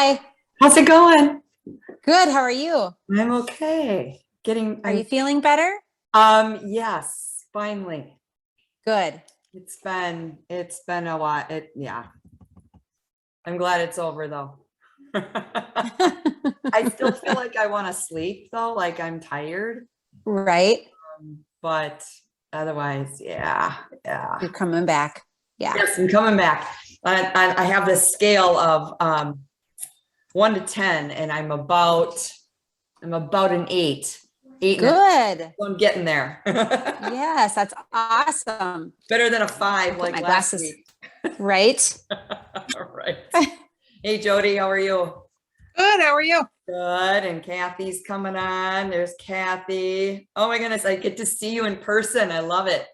Hi. How's it going? Good. How are you? I'm okay. Are you feeling better? Yes, finally. Good. It's been a while. Yeah. I'm glad it's over though. I still feel like I want to sleep though, like I'm tired. Right. But otherwise, yeah. You're coming back. Yeah. Yes, I'm coming back. I have this scale of 1 to 10, and I'm about an 8. 8 and Good. I'm getting there. Yes, that's awesome. Better than a 5 like My last glasses. week. Right. All right. Hey, Jody, how are you? Good. How are you? Good. And Kathy's coming on. There's Kathy. Oh my goodness, I get to see you in person. I love it.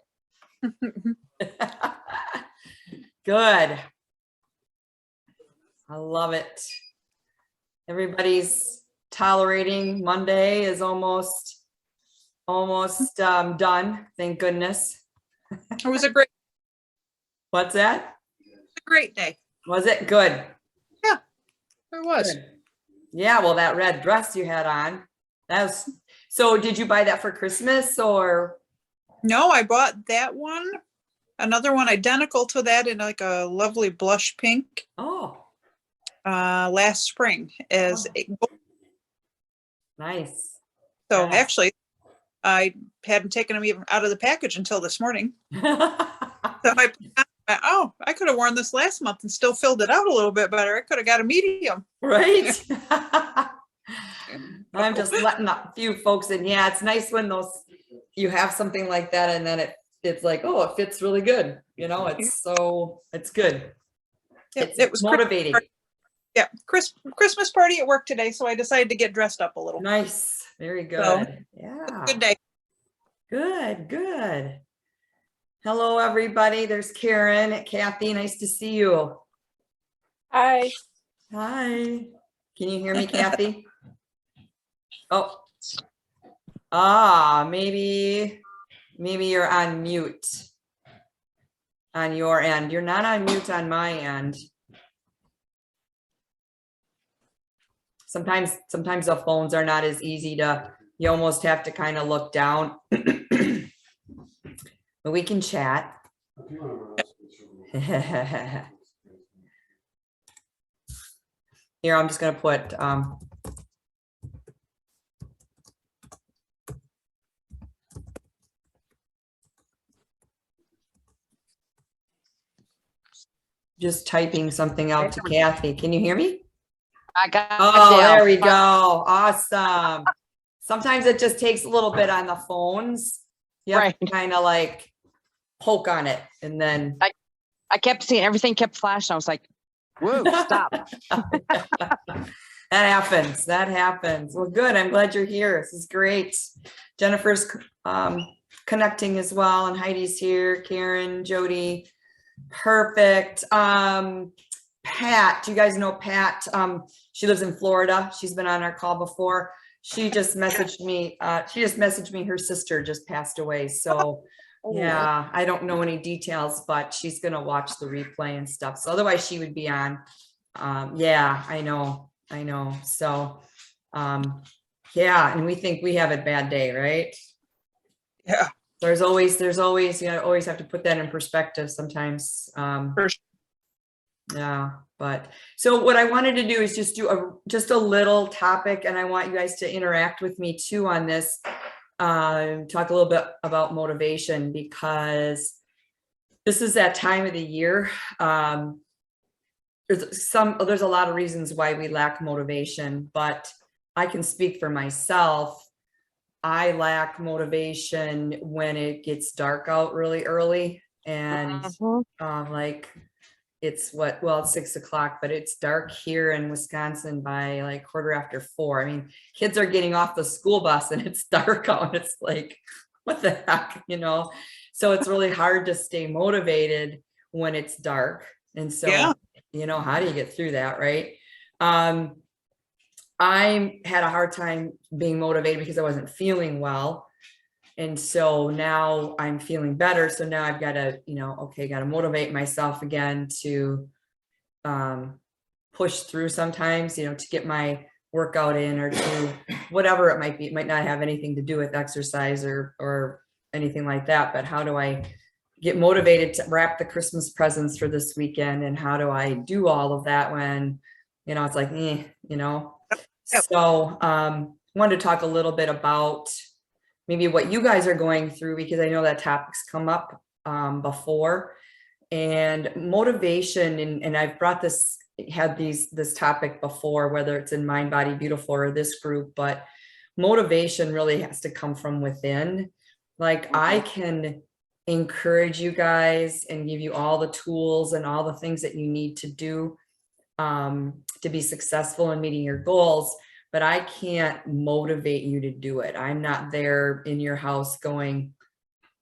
Good. I love it. Everybody's tolerating. Monday is almost done. Thank goodness. It was a What's that? great day. Was it good? Yeah, it was. Good. Yeah, well, that red dress you had on, so did you buy that for Christmas or? No, I bought that one, another one identical to that in like a lovely blush pink Oh, last spring as nice. so Yeah. actually I hadn't taken them even out of the package until this morning. So I could have worn this last month and still filled it out a little bit better. I could have got a medium. Right. I'm just letting a few folks in. Yeah, it's nice when you have something like that and then it's like, oh, it fits really good. It's good. It was motivating. Christmas party at work today, so I decided to get dressed up a little. Nice. Very good. So, yeah. Good day. Good. Hello, everybody. There's Karen. Kathy, nice to see you. Hi. Hi. Can you hear me, Kathy? Oh. Maybe you're on mute on your end. You're not on mute on my end. Sometimes the phones are not as easy you almost have to kind of look down. But we can chat. Here, I'm just going to put just typing something out to Kathy. Can you hear me? I got there we go. Awesome. Sometimes it just takes a little bit on the phones. You have to kind of like poke on it and then I kept seeing everything kept flashing. I was like, whoa, stop. That happens. Well, good. I'm glad you're here. This is great. Jennifer's connecting as well, and Heidi's here. Karen, Jody, perfect. Pat, do you guys know Pat? She lives in Florida. She's been on our call before. She just messaged me. Her sister just passed away. So yeah, I don't know any details, but she's gonna watch the replay and stuff. So otherwise she would be on. Yeah, I know. So yeah, and we think we have a bad day, right? Yeah. There's always always have to put that in perspective sometimes. Yeah, but so what I wanted to do is just do just a little topic, and I want you guys to interact with me too on this. Talk a little bit about motivation, because this is that time of the year. There's a lot of reasons why we lack motivation, but I can speak for myself. I lack motivation when it gets dark out really early, and like it's 6 o'clock, but it's dark here in Wisconsin by like 4:15. I mean, kids are getting off the school bus and it's dark out. It's like, what the heck, So it's really hard to stay motivated when it's dark. And so, how do you get through that, right? I had a hard time being motivated because I wasn't feeling well. And so now I'm feeling better. So now I've got to, got to motivate myself again to push through sometimes, you know, to get my workout in or to whatever it might be. It might not have anything to do with exercise or anything like that, but how do I get motivated to wrap the Christmas presents for this weekend? And how do I do all of that when, you know, it's like, you know? Yep. So, wanted to talk a little bit about maybe what you guys are going through, because I know that topics come up before, and motivation. And I've had this topic before, whether it's in Mind, Body, Beautiful or this group, but motivation really has to come from within. Like, I can encourage you guys and give you all the tools and all the things that you need to do to be successful in meeting your goals, but I can't motivate you to do it. I'm not there in your house going,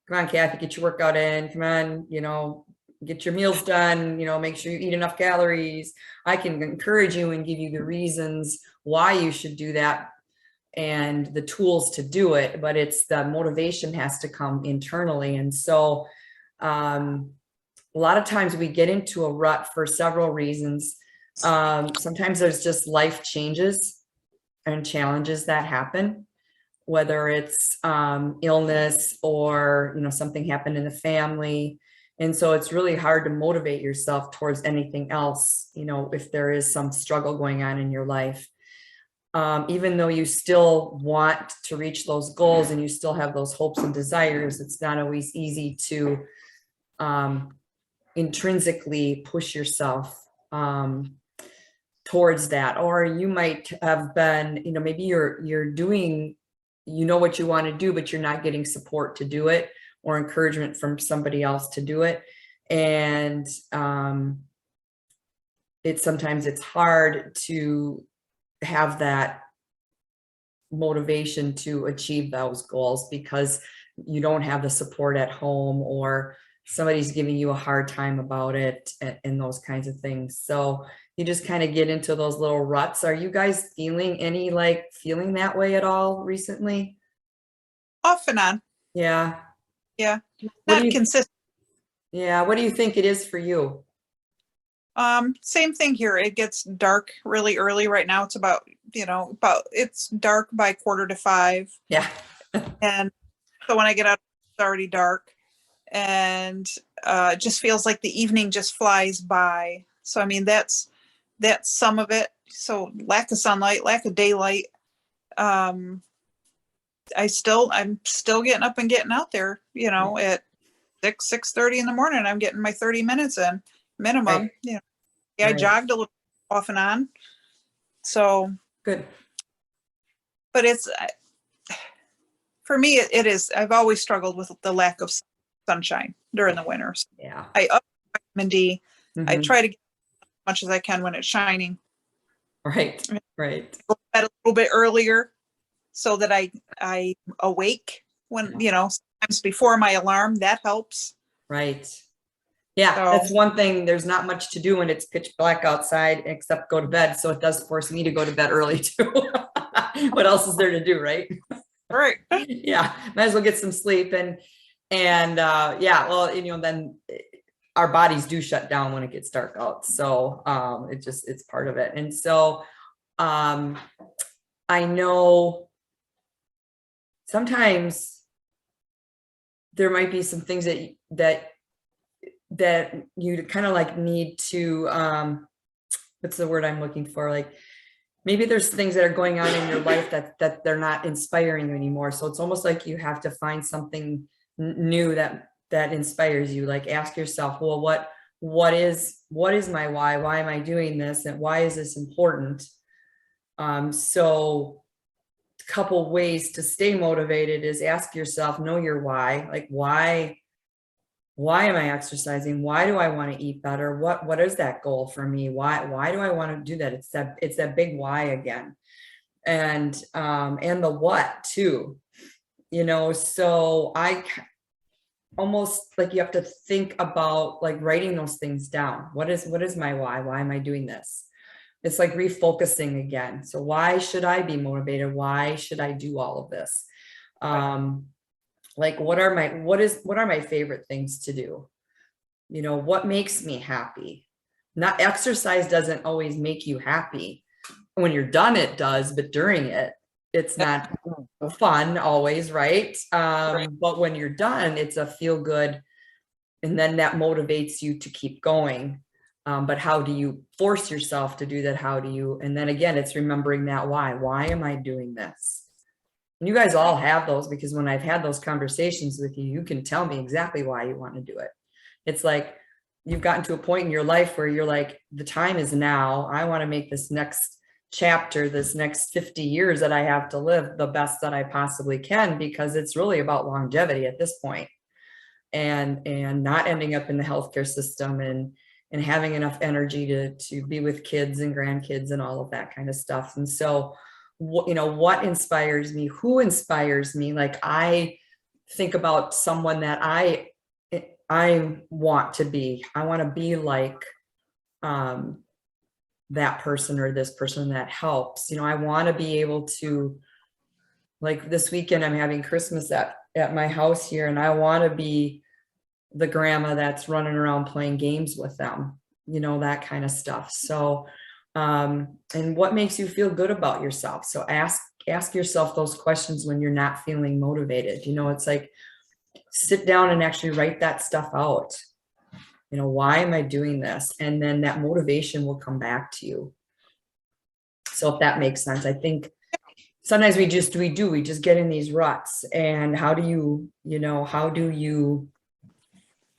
come on, Kathy, get your workout in, come on, you know, get your meals done, you know, make sure you eat enough calories. I can encourage you and give you the reasons why you should do that and the tools to do it, but it's the motivation has to come internally. And so a lot of times we get into a rut for several reasons. Sometimes there's just life changes and challenges that happen, whether it's illness or, you know, something happened in the family. And so it's really hard to motivate yourself towards anything else, you know, if there is some struggle going on in your life. Even though you still want to reach those goals and you still have those hopes and desires, it's not always easy to intrinsically push yourself towards that. Or you might have been, you know, maybe you're doing, you know what you want to do, but you're not getting support to do it or encouragement from somebody else to do it. And sometimes it's hard to have that motivation to achieve those goals because you don't have the support at home, or somebody's giving you a hard time about it, and those kinds of things. So you just kind of get into those little ruts. Are you guys feeling that way at all recently? Off and on. Yeah. Yeah. What Not do you, consistent. yeah. What do you think it is for you? Same thing here. It gets dark really early right now. It's about it's dark by 4:45. Yeah. And so when I get out, it's already dark, and it just feels like the evening just flies by. So, I mean, that's some of it. So lack of sunlight, lack of daylight. I'm still getting up and getting out there, you know, at 6:30 in the morning. I'm getting my 30 minutes in minimum. Right. You know, yeah, Right. I jogged a little off and on. So Good. but it's, for me, it is, I've always struggled with the lack of sunshine during the winters. Yeah. I up vitamin D. I Mhm. try to get as much as I can when it's shining. Right. Right. Go to bed a little bit earlier so that I awake when, you know, sometimes before my alarm. That helps. Right. Yeah, So- that's one thing. There's not much to do when it's pitch black outside except go to bed. So it does force me to go to bed early too. What else is there to do, right? All right. Yeah, might as well get some sleep. And yeah, well, you know, then our bodies do shut down when it gets dark out. So it's part of it. And so I know sometimes there might be some things that you kind of like need to what's the word I'm looking for, like maybe there's things that are going on in your life that they're not inspiring you anymore. So it's almost like you have to find something new that inspires you. Like, ask yourself, well, what is my why am I doing this, and why is this important? So a couple ways to stay motivated is ask yourself, know your why. Like, why am I exercising? Why do I want to eat better? What is that goal for me? Why do I want to do that? It's that big why again. And the what too, you know. So I almost like, you have to think about like writing those things down. What is my why? Why am I doing this? It's like refocusing again. So why should I be motivated? Why should I do all of this? Like, what are my favorite things to do? You know, what makes me happy? not exercise doesn't always make you happy. When you're done, it does, but during it, it's not fun always, right? But when you're done, it's a feel good, and then that motivates you to keep going. But how do you force yourself to do that? How do you, and then again, it's remembering that why am I doing this? And you guys all have those, because when I've had those conversations with you, you can tell me exactly why you want to do it. It's like, you've gotten to a point in your life where you're like, the time is now. I want to make this next chapter, this next 50 years that I have to live, the best that I possibly can, because it's really about longevity at this point, and not ending up in the healthcare system, and having enough energy to be with kids and grandkids and all of that kind of stuff. And so, what inspires me? Who inspires me? Like, I think about someone that I want to be. I want to be like that person, or this person that helps. I want to be able to, like, this weekend I'm having Christmas at my house here, and I want to be the grandma that's running around playing games with them, that kind of stuff. So, and what makes you feel good about yourself? So ask yourself those questions when you're not feeling motivated. It's like, sit down and actually write that stuff out. Why am I doing this? And then that motivation will come back to you. So if that makes sense, I think sometimes we just get in these ruts. And how do you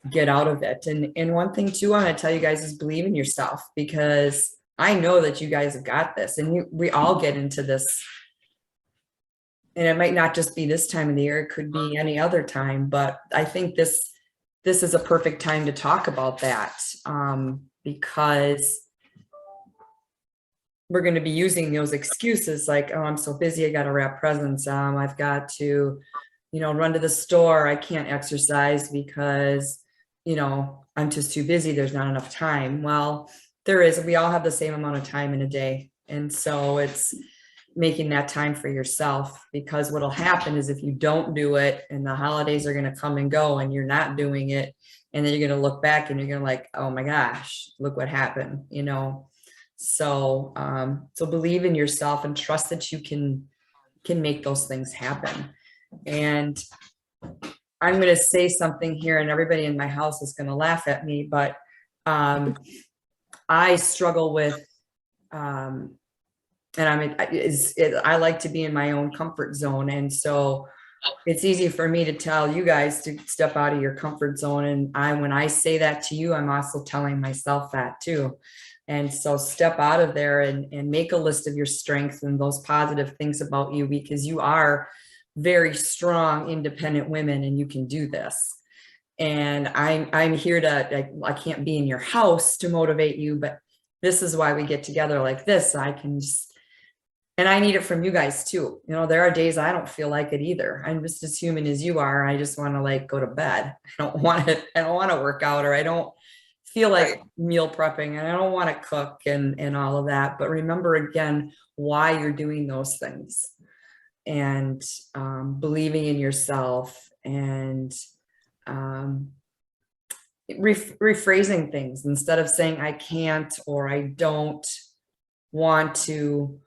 get out of it? And one thing too, I'm going to tell you guys, is believe in yourself, because I know that you guys have got this, and we all get into this. And it might not just be this time of the year, it could be any other time, but I think this is a perfect time to talk about that, because we're going to be using those excuses like, oh, I'm so busy, I got to wrap presents, I've got to, run to the store, I can't exercise because, I'm just too busy, there's not enough time. Well, we all have the same amount of time in a day. And so it's making that time for yourself, because what'll happen is, if you don't do it, and the holidays are going to come and go, and you're not doing it, and then you're going to look back and you're going to like, oh my gosh, look what happened, So, so believe in yourself and trust that you can make those things happen. And I'm going to say something here, and everybody in my house is going to laugh at me, but I struggle with, and I like to be in my own comfort zone. And so it's easy for me to tell you guys to step out of your comfort zone. And when I say that to you, I'm also telling myself that too. And so step out of there and make a list of your strengths and those positive things about you, because you are very strong, independent women, and you can do this. And I'm here I can't be in your house to motivate you, but this is why we get together like this. I can just, and I need it from you guys too. There are days I don't feel like it either. I'm just as human as you are. I just want to like go to bed. I don't want to work out, or I don't feel like meal prepping, and I don't want to cook and all of that. But remember again, why you're doing those things, and believing in yourself, and rephrasing things. Instead of saying I can't, or I don't want to,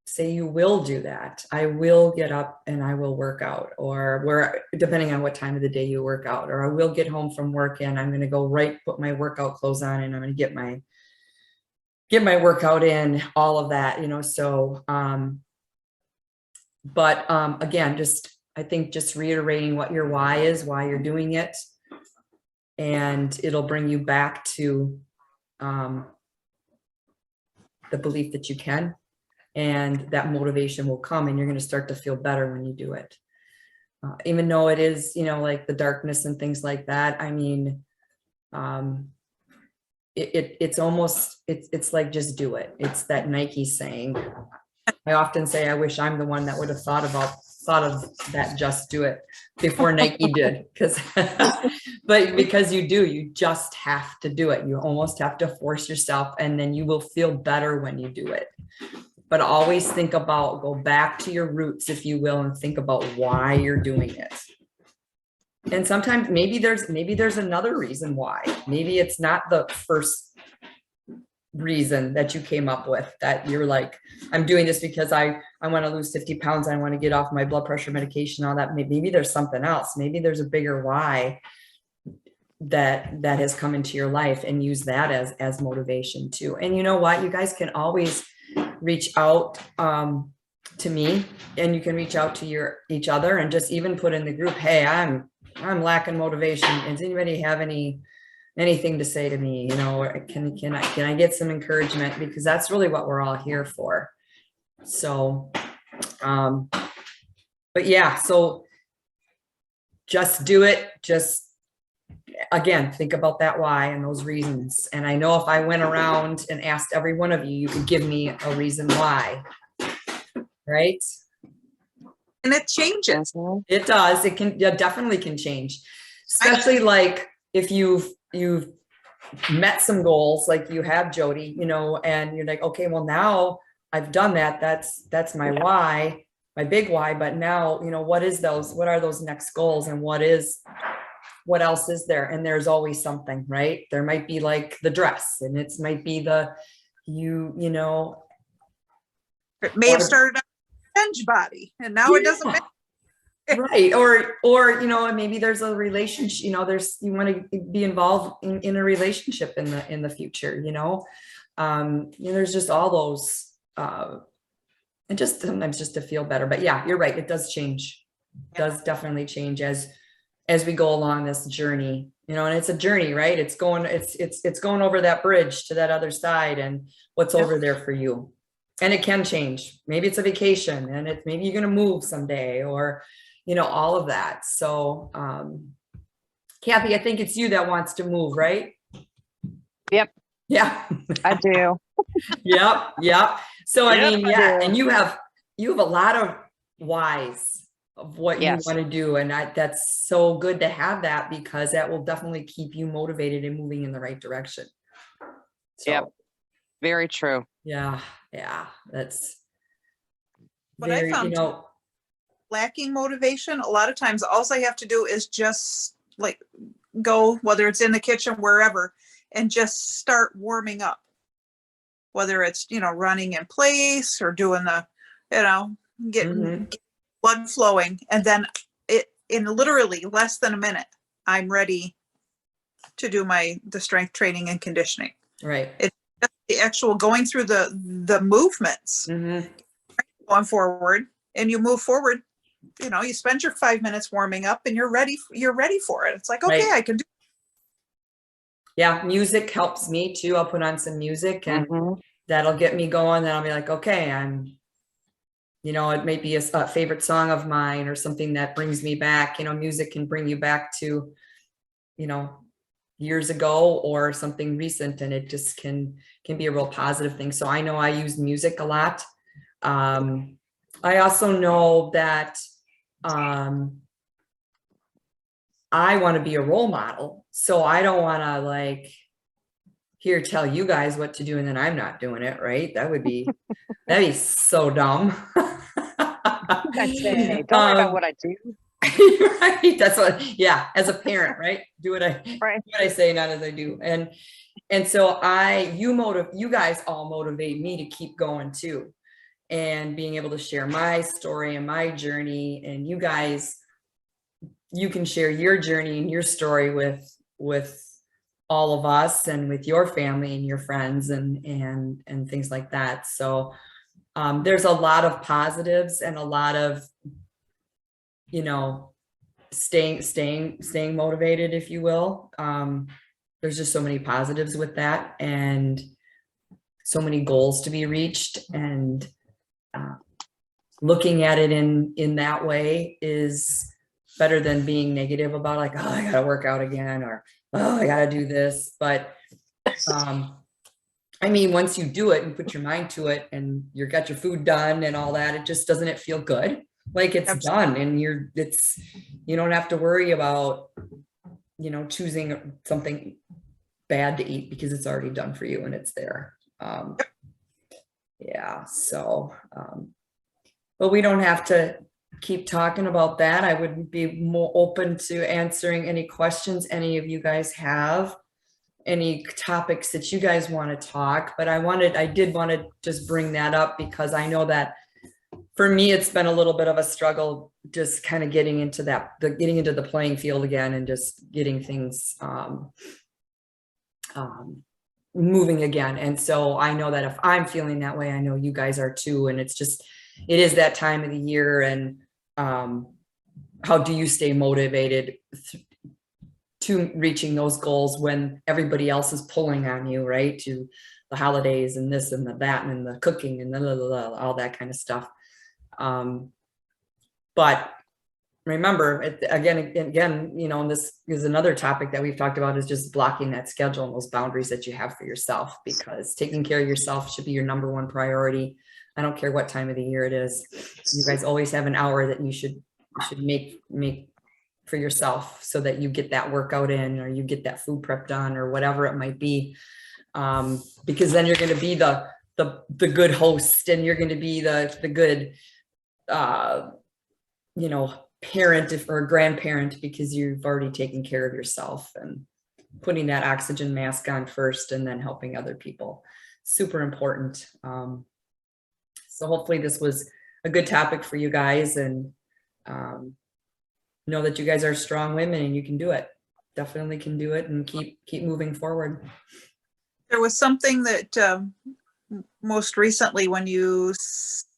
say you will do that. I will get up and I will work out, or depending on what time of the day you work out, or I will get home from work and I'm going to go put my workout clothes on, and I'm going to get my workout in, all of that, so, but again, I think just reiterating what your why is, why you're doing it, and it'll bring you back to the belief that you can, and that motivation will come, and you're going to start to feel better when you do it. Even though it is, like the darkness and things like that. I mean, it's almost, it's like, just do it. It's that Nike saying. I often say, I wish I'm the one that would have thought of that, just do it, before Nike did, but because you just have to do it. You almost have to force yourself, and then you will feel better when you do it. But always go back to your roots, if you will, and think about why you're doing it. And sometimes maybe there's another reason why. Maybe it's not the first reason that you came up with, that you're like, I'm doing this because I want to lose 50 pounds. I want to get off my blood pressure medication, all that. Maybe there's something else. Maybe there's a bigger why that has come into your life, and use that as motivation too. And you know what, you guys can always reach out to me, and you can reach out to each other, and just even put in the group, hey, I'm lacking motivation. Does anybody have anything to say to me? You know, or can I get some encouragement? Because that's really what we're all here for. So, but yeah, so just do it. Just, again, think about that why and those reasons. And I know if I went around and asked every one of you, you could give me a reason why, right? And it changes. It does. It definitely can change, especially like if you've met some goals, like you have, Jody, you know, and you're like, okay, well, now I've done that. That's my why, my big why. But now, you know, what are those next goals, and what else is there? And there's always something, right? There might be like the dress, and it might be you know, It may have started out as a binge body, and now it doesn't matter. Right. Or, you know, maybe there's a relationship, you know, you want to be involved in a relationship in the future, you know, there's just all those, and just sometimes just to feel better. But yeah, you're right. It does change. It does definitely change as we go along this journey, you know, and it's a journey, right? It's going over that bridge to that other side, and what's over there for you. And it can change. Maybe it's a vacation, and maybe you're going to move someday, or, you know, all of that. So, Kathy, I think it's you that wants to move, right? Yep. Yeah. I do. Yep. So, I mean, yeah. I do. And you have a lot of whys of what Yes. you want to do. And that's so good to have that, because that will definitely keep you motivated and moving in the right direction. So, Yep. Very true. Yeah. That's What I found, you know, lacking motivation, a lot of times all I have to do is just like go, whether it's in the kitchen, wherever, and just start warming up. Whether it's, you know, running in place or doing the, you know, getting blood flowing. And then in literally less than a minute, I'm ready to do the strength training and conditioning. Right. It's just the actual going through the movements, going forward, and you move forward. You know, you spend your 5 minutes warming up, and you're ready for it. It's like, okay, Right. I can do. Yeah, music helps me too. I'll put on some music, and that'll get me going. Then I'll be like, okay, you know, it may be a favorite song of mine or something that brings me back. You know, music can bring you back to, you know, years ago or something recent, and it just can be a real positive thing. So I know I use music a lot. I also know that I want to be a role model. So I don't want to like tell you guys what to do, and then I'm not doing it, right? That'd be so dumb. I say, don't worry about what I do. Right. That's what, yeah, as a parent, right? Do what I say, not as I do. And so you guys all motivate me to keep going too, and being able to share my story and my journey. And you guys, you can share your journey and your story with all of us, and with your family and your friends and things like that. So there's a lot of positives and a lot of, you know, staying motivated, if you will. There's just so many positives with that, and so many goals to be reached, and looking at it in that way is better than being negative about like, oh, I gotta work out again, or oh, I gotta do this. But I mean, once you do it and put your mind to it, and you got your food done and all that, doesn't it feel good? Like it's done, and you don't have to worry about, you know, choosing something bad to eat, because it's already done for you and it's there. Yeah. So, but we don't have to keep talking about that. I would be more open to answering any questions any of you guys have, any topics that you guys want to talk, but I did want to just bring that up because I know that for me, it's been a little bit of a struggle just kind of getting into getting into the playing field again and just getting things moving again. And so I know that if I'm feeling that way, I know you guys are too. And it is that time of the year. And how do you stay motivated to reaching those goals when everybody else is pulling on you, right? To the holidays and this and the that and the cooking and all that kind of stuff. But remember, again, you know, and this is another topic that we've talked about, is just blocking that schedule and those boundaries that you have for yourself, because taking care of yourself should be your number one priority. I don't care what time of the year it is. You guys always have an hour that you should make for yourself so that you get that workout in, or you get that food prep done, or whatever it might be. Because then you're going to be the good host, and you're going to be the good, you know, parent or grandparent, because you've already taken care of yourself and putting that oxygen mask on first and then helping other people. Super important. So hopefully this was a good topic for you guys, and know that you guys are strong women and you can do it. Definitely can do it, and keep moving forward. There was something that most recently, when you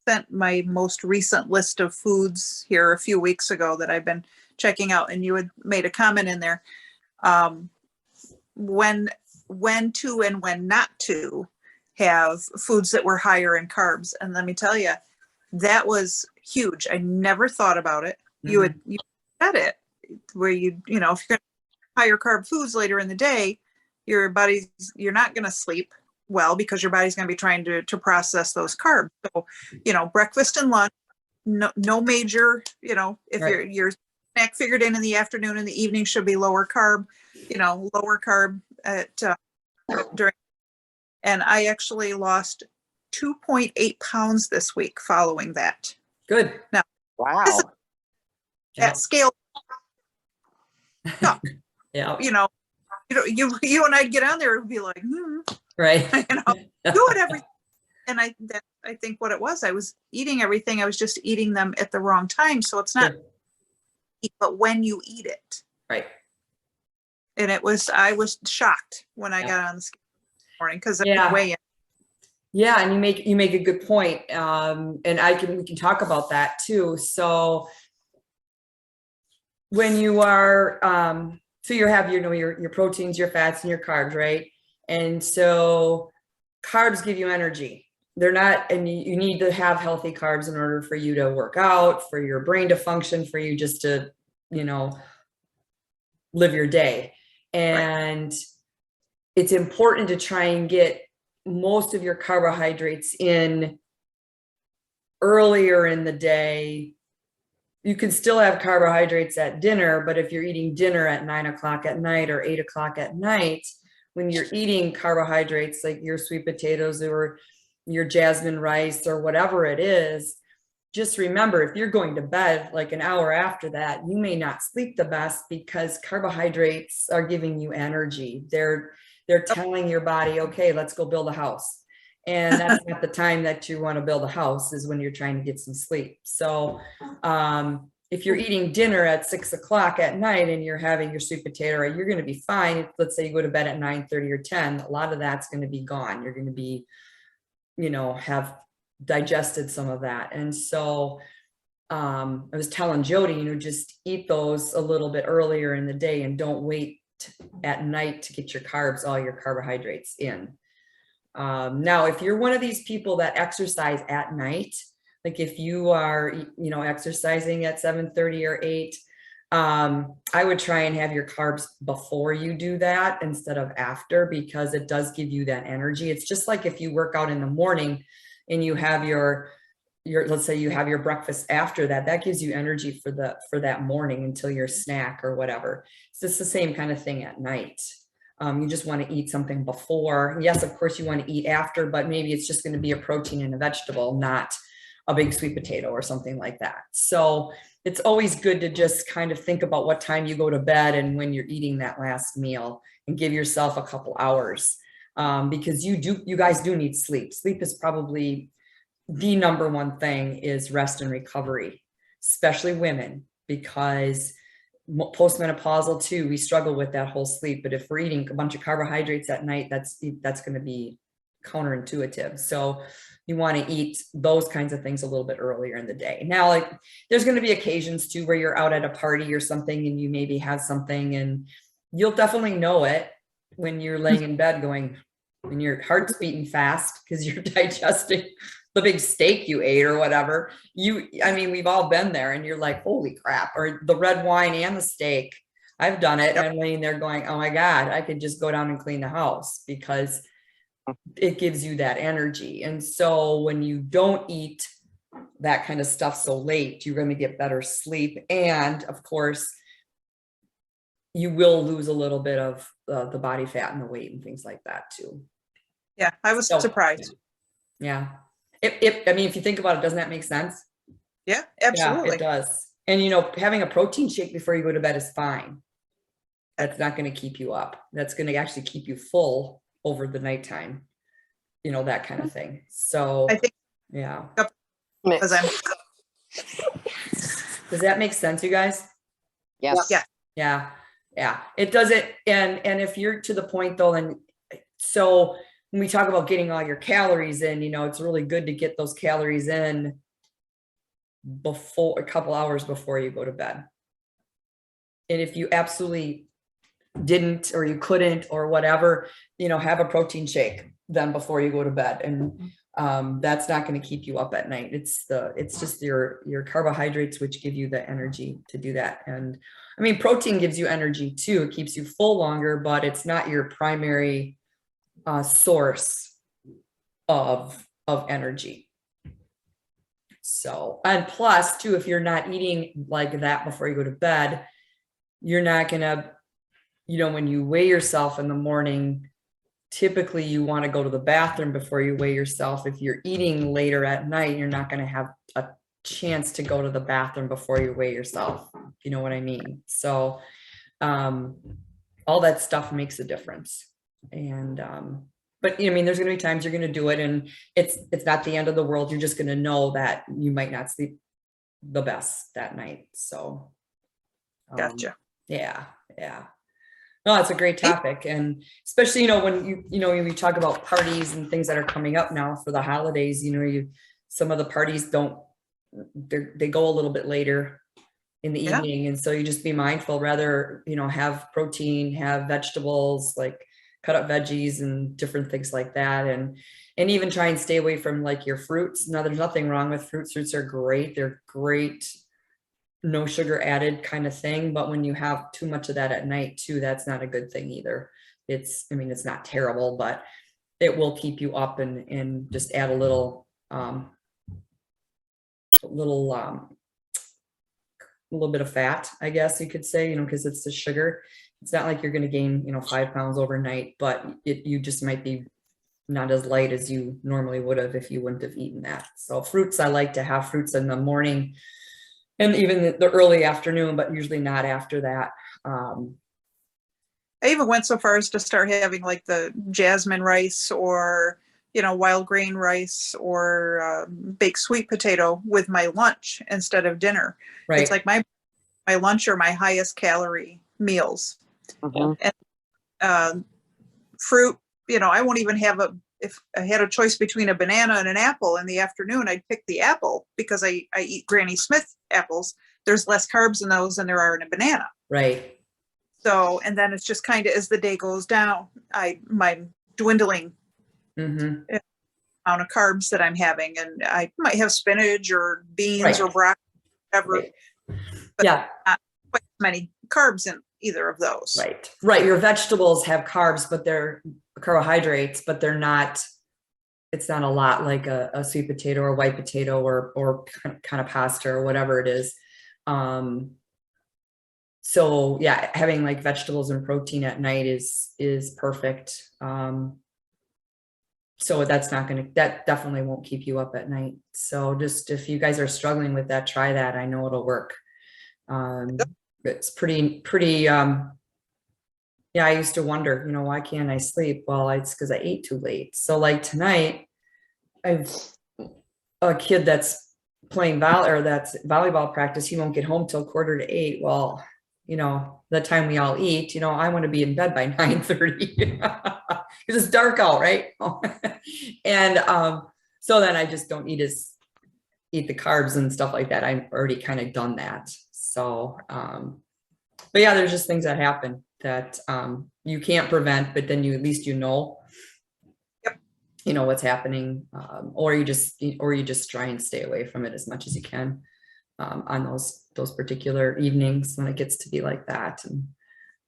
sent my most recent list of foods here a few weeks ago that I've been checking out, and you had made a comment in there, when to and when not to have foods that were higher in carbs. And let me tell you, that was huge. I never thought about it. You said it, where you know, if you're going to higher carb foods later in the day, you're not going to sleep well, because your body's going to be trying to process those carbs. So, you know, breakfast and lunch, no major, you know, if Right. your snack figured in the afternoon and the evening should be lower carb, you know, lower carb at during. And I actually lost 2.8 pounds this week following that. Good. Now, Wow. Yeah. at scale, Yeah. you know, you and I'd get on there and be like, Right. you know, do it every. And I think what it was, I was eating everything. I was just eating them at the wrong time. So it's not, but when you eat it. Right. And I was shocked when I got on the scale this morning, because it was weighing. Yeah, and you make a good point. And we can talk about that too. So when you are, so you have, you know, your proteins, your fats, and your carbs, right? And so carbs give you energy. They're not, and you need to have healthy carbs in order for you to work out, for your brain to function, for you just to, you know, live your day. And it's important to try and get most of your carbohydrates in earlier in the day. You can still have carbohydrates at dinner, but if you're eating dinner at 9 o'clock at night or 8 o'clock at night, when you're eating carbohydrates like your sweet potatoes or your jasmine rice or whatever it is, just remember, if you're going to bed like an hour after that, you may not sleep the best, because carbohydrates are giving you energy. They're telling your body, okay, let's go build a house. And that's not the time that you want to build a house, is when you're trying to get some sleep. So if you're eating dinner at 6 o'clock at night and you're having your sweet potato, you're going to be fine. Let's say you go to bed at 9:30 or 10, a lot of that's going to be gone. You're going to be, you know, have digested some of that. And so I was telling Jody, you know, just eat those a little bit earlier in the day, and don't wait at night to get your carbs, all your carbohydrates in. Now, if you're one of these people that exercise at night, like if you are, you know, exercising at 7:30 or 8, I would try and have your carbs before you do that instead of after, because it does give you that energy. It's just like if you work out in the morning and you have your let's say you have your breakfast after that gives you energy for that morning until your snack or whatever. So it's the same kind of thing at night. You just want to eat something before. Yes, of course you want to eat after, but maybe it's just going to be a protein and a vegetable, not a big sweet potato or something like that. So it's always good to just kind of think about what time you go to bed and when you're eating that last meal, and give yourself a couple hours, because you guys do need sleep. Sleep is probably the number one thing, is rest and recovery, especially women, because postmenopausal too, we struggle with that whole sleep. But if we're eating a bunch of carbohydrates at night, that's going to be counterintuitive. So you want to eat those kinds of things a little bit earlier in the day. Now, like, there's going to be occasions too where you're out at a party or something and you maybe have something, and you'll definitely know it when you're laying in bed going, when your heart's beating fast because you're digesting the big steak you ate or whatever. I mean, we've all been there, and you're like, holy crap, or the red wine and the steak. I've done it. And I'm laying there going, oh my God, I could just go down and clean the house, because it gives you that energy. And so when you don't eat that kind of stuff so late, you're going to get better sleep. And of course, you will lose a little bit of the body fat and the weight and things like that too. Yeah, I was So, surprised. Yeah. I mean, if you think about it, doesn't that make sense? Yeah, absolutely. Yeah, it does. And, having a protein shake before you go to bed is fine. That's not going to keep you up. That's going to actually keep you full over the nighttime, that kind of thing. So, I think yeah. because I'm Does that make sense, you guys? Yes. Yeah. Yeah. Yeah. It doesn't. And if you're to the point though, and so when we talk about getting all your calories in, it's really good to get those calories in before, a couple hours before you go to bed. And if you absolutely didn't, or you couldn't, or whatever, have a protein shake then before you go to bed. And that's not going to keep you up at night. It's just your carbohydrates, which give you the energy to do that. And I mean, protein gives you energy too. It keeps you full longer, but it's not your primary source of energy. So, and plus too, if you're not eating like that before you go to bed, you're not gonna, when you weigh yourself in the morning, typically you want to go to the bathroom before you weigh yourself. If you're eating later at night, you're not going to have a chance to go to the bathroom before you weigh yourself. You know what I mean? So, all that stuff makes a difference. And, but I mean, there's going to be times you're going to do it, and it's not the end of the world. You're just going to know that you might not sleep the best that night. So, gotcha. Yeah. No, it's a great topic. And especially, when when we talk about parties and things that are coming up now for the holidays, some of the parties they go a little bit later in the evening. And so you just be mindful, rather, have protein, have vegetables, like cut up veggies and different things like that. And even try and stay away from like your fruits. Now, there's nothing wrong with fruits. Fruits are great. They're great, no sugar added kind of thing. But when you have too much of that at night too, that's not a good thing either. It's not terrible, but it will keep you up, and just add a little bit of fat, I guess you could say, because it's the sugar. It's not like you're going to gain, 5 pounds overnight, but you just might be not as light as you normally would have if you wouldn't have eaten that. So fruits, I like to have fruits in the morning and even the early afternoon, but usually not after that. I even went so far as to start having like the jasmine rice, or wild grain rice, or baked sweet potato with my lunch instead of dinner. Right. It's like my lunch are my highest calorie meals. Mhm. And fruit, I won't even have if I had a choice between a banana and an apple in the afternoon, I'd pick the apple, because I eat Granny Smith apples. There's less carbs in those than there are in a banana. Right. So, and then it's just kind of, as the day goes down, my dwindling Mm-hmm. amount of carbs that I'm having, and I might have spinach or beans Right. or broccoli, whatever. Right. But Yeah. not quite as many carbs in either of those. Right. Your vegetables have carbs, but they're carbohydrates, but they're not, it's not a lot like a sweet potato or white potato or kind of pasta or whatever it is. So yeah, having like vegetables and protein at night is perfect. So that definitely won't keep you up at night. So just if you guys are struggling with that, try that. I know it'll work. It's pretty, yeah, I used to wonder, why can't I sleep? Well, it's because I ate too late. So like tonight, I've a kid that's playing that's volleyball practice. He won't get home till 7:45. Well, the time we all eat, I want to be in bed by 9:30 because it's dark out, right? And so then I just don't eat the carbs and stuff like that. I've already kind of done that. So, but yeah, there's just things that happen that you can't prevent, but then at least what's happening, or you just try and stay away from it as much as you can on those particular evenings when it gets to be like that,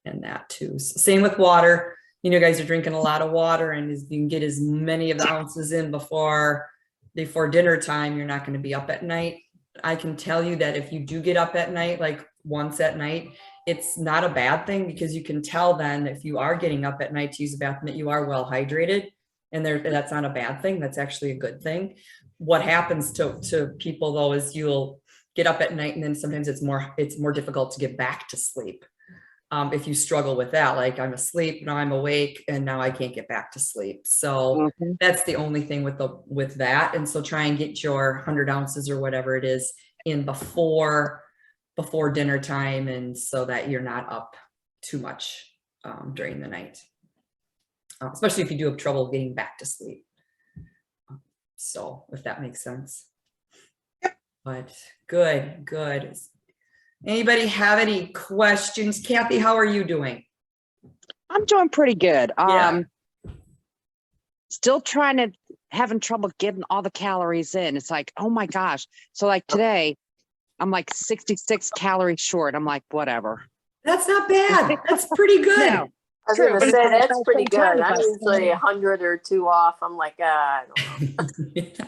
and that too. Same with water. Guys are drinking a lot of water, and you can get as many of the ounces in before dinner time, you're not going to be up at night. I can tell you that if you do get up at night, like once at night, it's not a bad thing, because you can tell then if you are getting up at night to use the bathroom that you are well hydrated, and that's not a bad thing. That's actually a good thing. What happens to people though is you'll get up at night, and then sometimes it's more difficult to get back to sleep. If you struggle with that, like I'm asleep, now I'm awake, and now I can't get back to sleep. So that's the only thing with that. And so try and get your 100 ounces or whatever it is in before dinner time, and so that you're not up too much during the night, especially if you do have trouble getting back to sleep. So if that makes sense. But good. Anybody have any questions? Kathy, how are you doing? I'm doing pretty good. Yeah. Still having trouble getting all the calories in. It's like, oh my gosh. So like today, I'm like 66 calories short. I'm like, whatever. That's not bad. That's pretty good. No, I was true, going but to say, it's like that's pretty good. sometimes I'm I usually say- 100 or 2 off. I'm like, I don't know.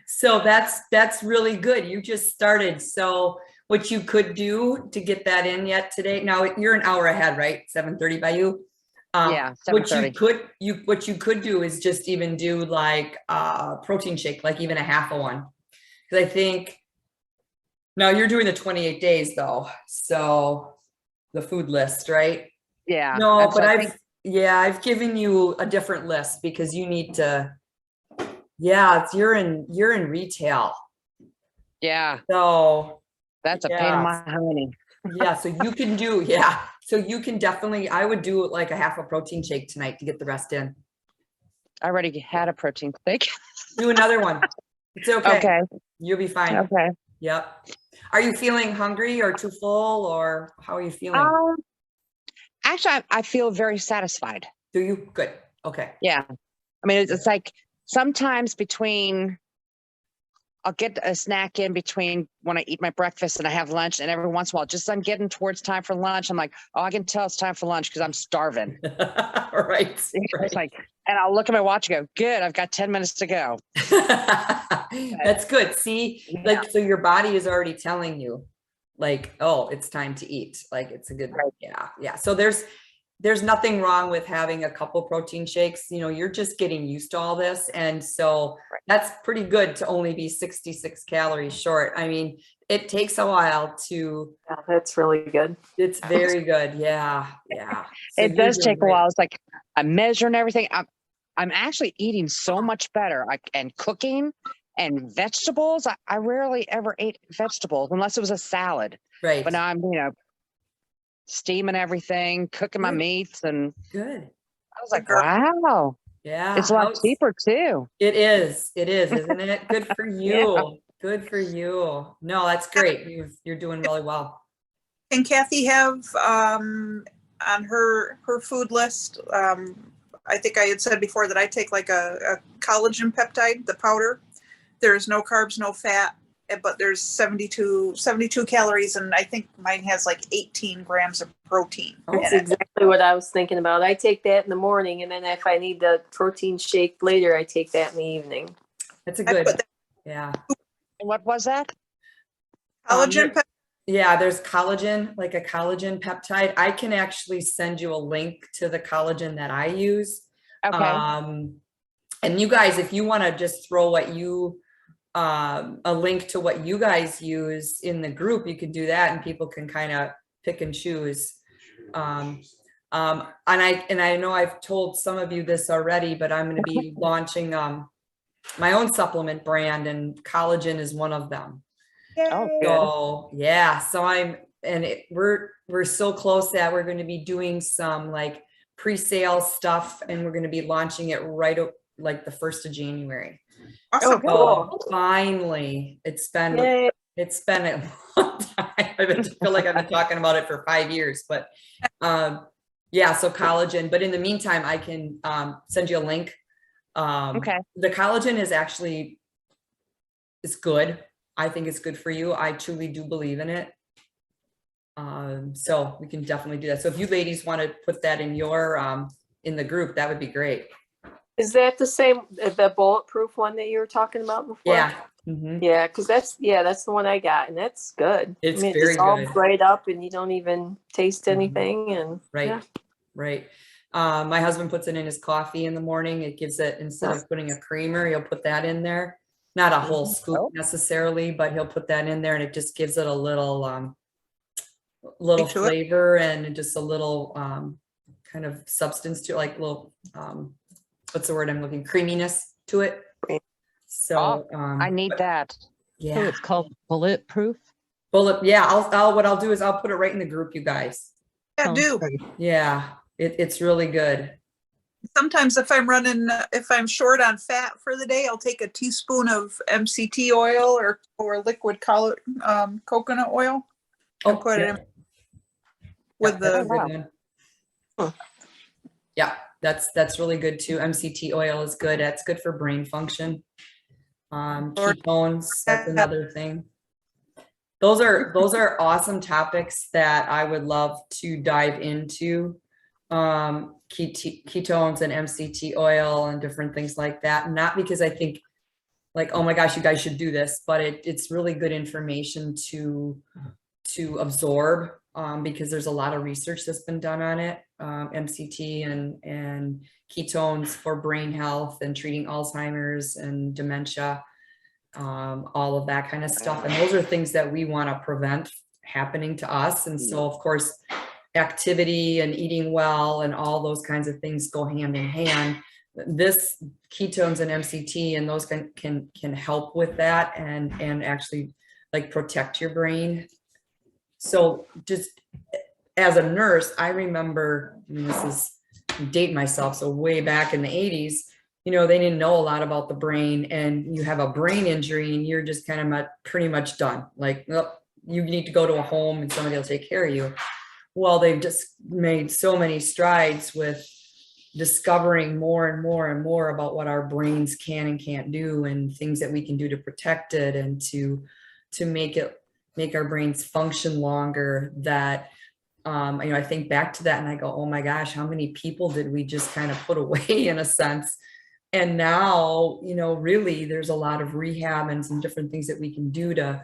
So that's really good. You just started. So what you could do to get that in yet today, now you're an hour ahead, right? 7:30 by you. Yeah, What 7:30. what you could do is just even do like a protein shake, like even a half of one. Because I think now you're doing the 28 days though. So the food list, right? Yeah. No, And so but I think- I've given you a different list because you need to, you're in retail. yeah, So that's a pain in my honey. so you can definitely, I would do like a half a protein shake tonight to get the rest in. I already had a protein shake. Do another one. It's okay. Okay. You'll be fine. Okay. Yep. Are you feeling hungry or too full, or how are you feeling? Actually, I feel very satisfied. Do you? Good. Okay. Yeah. I mean, it's like sometimes I'll get a snack in between when I eat my breakfast and I have lunch, and every once in a while, just I'm getting towards time for lunch, I'm like, oh, I can tell it's time for lunch because I'm starving. Right. It's like, and I'll look at my watch and go, good, I've got 10 minutes to go. That's good. See, like, so your body is already telling you, like, oh, it's time to eat. Like, it's a good, yeah. So there's nothing wrong with having a couple protein shakes. You're just getting used to all this. And so that's pretty good to only be 66 calories short. I mean, it takes a while to. Yeah, that's really good. It's very good. Yeah. So it does take a while. It's like I'm measuring everything. I'm actually eating so much better. And cooking and vegetables. I rarely ever ate vegetables unless it was a salad. Right. But now I'm, steaming everything, cooking my meats, and good. I was like, wow. Yeah. It's a lot cheaper too. It is, isn't it? Good for you. Good for you. No, that's great. You're doing really well. Can Kathy have on her food list? I think I had said before that I take like a collagen peptide, the powder. There's no carbs, no fat, but there's 72 calories, and I think mine has like 18 grams of protein. That's exactly what I was thinking about. I take that in the morning, and then if I need the protein shake later, I take that in the evening. That's a good, yeah. And what was that? Collagen. Yeah, there's collagen, like a collagen peptide. I can actually send you a link to the collagen that I use. Okay. And you guys, if you want to just throw a link to what you guys use in the group, you can do that and people can kind of pick and choose. And I know I've told some of you this already, but I'm going to be launching my own supplement brand, and collagen is one of them. Oh, good. So yeah, we're so close that we're going to be doing some like pre-sale stuff, and we're going to be launching it right like the 1st of January. Awesome. So finally, it's been Yay. a long time. I feel like I've been talking about it for 5 years, but yeah, so collagen. But in the meantime, I can send you a link. Okay. The collagen is actually, it's good. I think it's good for you. I truly do believe in it. So we can definitely do that. So if you ladies want to put that in your in the group, that would be great. Is that the same, the bulletproof one that you were talking about before? Yeah. Mhm. Yeah, because that's the one I got, and that's good. It's it very dissolves good. right up, and you don't even taste Mhm. anything. And Right. yeah. Right. My husband puts it in his coffee in the morning. It gives it, instead of putting a creamer, he'll put that in there. Not a whole scoop Oh. necessarily, but he'll put that in there, and it just gives it a little To it. flavor and just a little kind of substance to it, like little what's the word I'm looking, creaminess to it. So I need that. So yeah. it's called bulletproof. Yeah, what I'll do is I'll put it right in the group, you guys. Yeah, Sounds do. great. Yeah, it's really good. Sometimes if I'm short on fat for the day, I'll take a teaspoon of MCT oil or liquid coconut oil and put it in with that's a the, good one. Huh. Yeah, that's really good too. MCT oil is good. That's good for brain function. Ketones, that's another thing. Those are awesome topics that I would love to dive into. Ketones and MCT oil and different things like that. Not because I think like, oh my gosh, you guys should do this, but it's really good information to absorb, because there's a lot of research that's been done on it. MCT and ketones for brain health and treating Alzheimer's and dementia, all of that kind of stuff. And those are things that we want to prevent happening to us. And so of course, activity and eating well and all those kinds of things go hand in hand. This ketones and MCT and those can help with that and actually like protect your brain. So just as a nurse, I remember, I mean, this is dating myself, so way back in the 80s, you know, they didn't know a lot about the brain, and you have a brain injury and you're just kind of pretty much done. Like, oh, you need to go to a home and somebody will take care of you. Well, they've just made so many strides with discovering more and more and more about what our brains can and can't do, and things that we can do to protect it and to make our brains function longer, that you know, I think back to that and I go, oh my gosh, how many people did we just kind of put away in a sense? And now, you know, really there's a lot of rehab and some different things that we can do to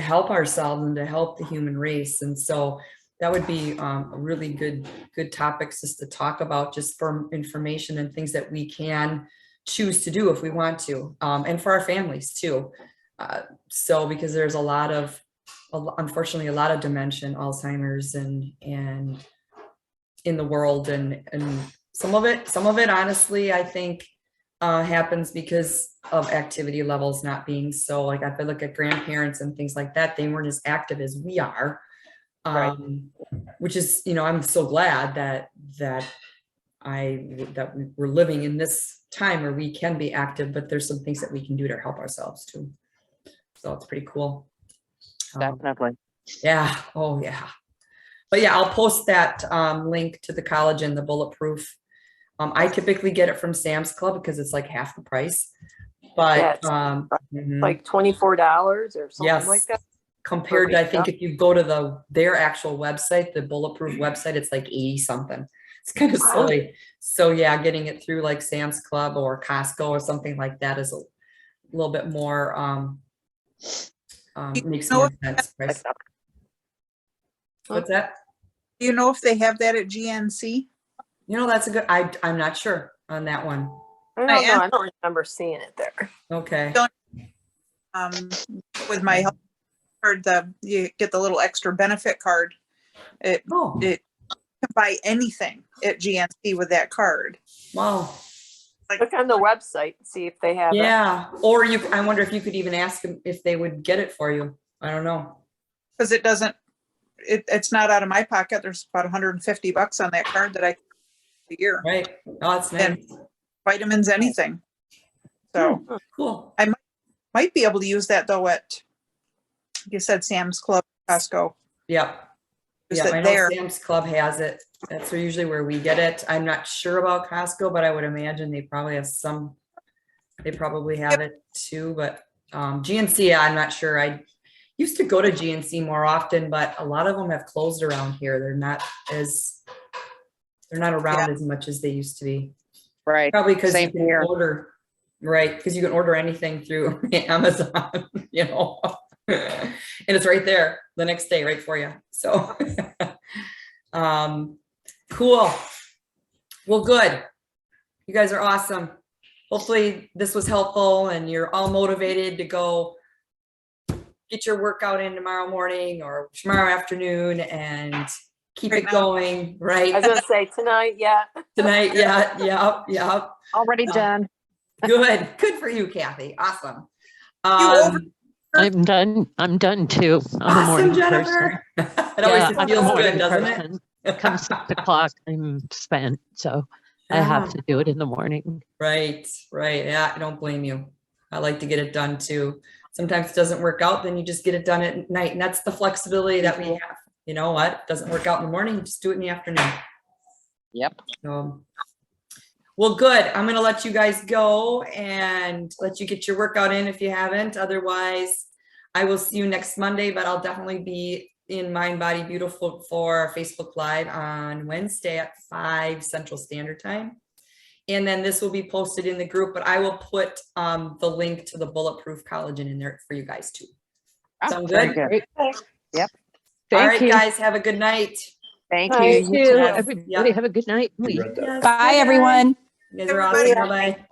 help ourselves and to help the human race. And so that would be a really good topics just to talk about, just for information and things that we can choose to do if we want to, and for our families too. So because there's unfortunately a lot of dementia, Alzheimer's and in the world, and some of it honestly I think happens because of activity levels not being so, like if I look at grandparents and things like that, they weren't as active as we are. Right. Which is, you know, I'm so glad that we're living in this time where we can be active, but there's some things that we can do to help ourselves too. So it's pretty cool. Definitely. Yeah. Oh yeah. But yeah, I'll post that link to the collagen, the bulletproof. I typically get it from Sam's Club because it's like half the price. But it's like $24 or something like that. Compared to, I think if you go to their actual website, the bulletproof website, it's like 80 something. It's kind of silly. So yeah, getting it through like Sam's Club or Costco or something like that is a little bit more makes more sense. Price. What's that? do you know if they have that at GNC? You know, that's a good, I'm not sure on that one. I don't know. I don't remember seeing it there. Okay. With my health card, you get the little extra benefit card. It Oh, can buy anything at GNC with that card. wow. Look on the website and see if they have it. Yeah. Or I wonder if you could even ask them if they would get it for you. I don't know. Because it's not out of my pocket. There's about $150 on that card that I a year. Right. Oh, that's nice. And vitamins, anything. So Cool. I might be able to use that though at, you said Sam's Club, Costco. Yep. Use Yeah, it I know there. Sam's Club has it. That's usually where we get it. I'm not sure about Costco, but I would imagine they probably have some. They probably have it too, but GNC, I'm not sure. I used to go to GNC more often, but a lot of them have closed around here. They're not around as much as they used to be. Right. Probably because you Same can here. order, right? Because you can order anything through Amazon, you know, and it's right there the next day, right for you. So, cool. Well, good. You guys are awesome. Hopefully this was helpful and you're all motivated to go get your workout in tomorrow morning or tomorrow afternoon and keep it going, right? I was gonna say tonight, yeah. Tonight, yeah. Already done. Good for you, Kathy. Awesome. I'm done. I'm done too. I'm a Awesome, morning Jennifer. person. It always I'm a feels morning good, doesn't it? person. Come 6 o'clock, I'm spent. So I have to do it in the morning. Right. Yeah, I don't blame you. I like to get it done too. Sometimes it doesn't work out, then you just get it done at night. And that's the flexibility that we have. You know what? Doesn't work out in the morning, just do it in the afternoon. Yep. Well, good. I'm going to let you guys go and let you get your workout in if you haven't. Otherwise, I will see you next Monday, but I'll definitely be in Mind Body Beautiful for Facebook Live on Wednesday at 5 Central Standard Time. And then this will be posted in the group, but I will put the link to the Bulletproof Collagen in there for you guys too. Sound Very good? good. Yep. All Thank right, you. guys, have a good night. Thank Hi, you. too. Everybody have a good night. Yes, Bye, everyone. You guys are Everybody. awesome. Bye-bye.